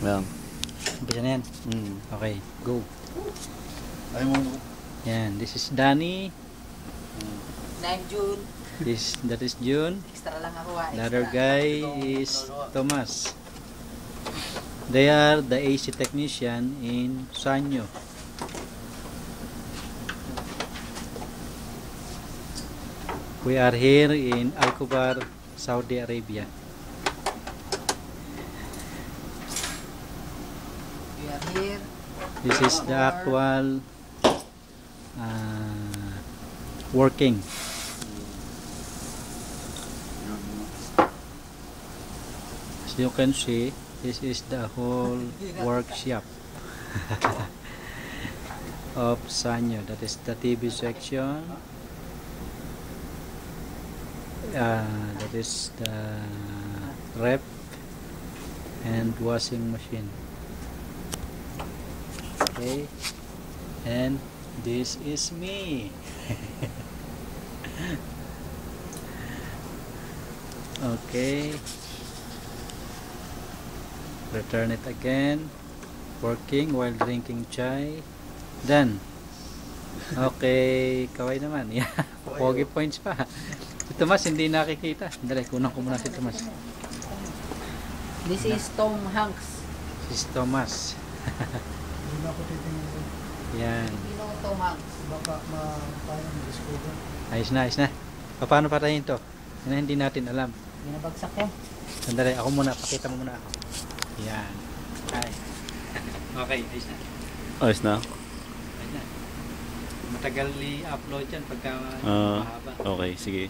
Yan. Umpisa na yan. Okay, go. Ay mo. Yan, this is Danny. 9 June. That is June. Extra lang ako ha. The other guy is Thomas. They are the AC technician in Sanyo. We are here in Al Khobar, Saudi Arabia. We are here. This is the actual working. As you can see, this is the whole workshop of Sanyo. That is the TV section. That is the rep and washing machine. Okay, and this is me. Okay, return it again. Working while drinking chai. Done. Okay, kaway naman. Yeah, pogi points pa. Si Tomas hindi nakikita. Dali, kunan ko muna si Tomas. This is Tom Hanks. Si Tomas. Hindi na ako titingin. Yan. You know Tom Hanks. Baka mapayang discover. Ayos na, ayos na. Paano patayin to? Yan hindi natin alam. Binabagsak ko. Sandali, ako muna. Pakita mo muna ako. Yan. Ay. Okay, ayos na. Ayos na? Ayos na. Matagal i-upload yan pagka mahaba. Okay, sige.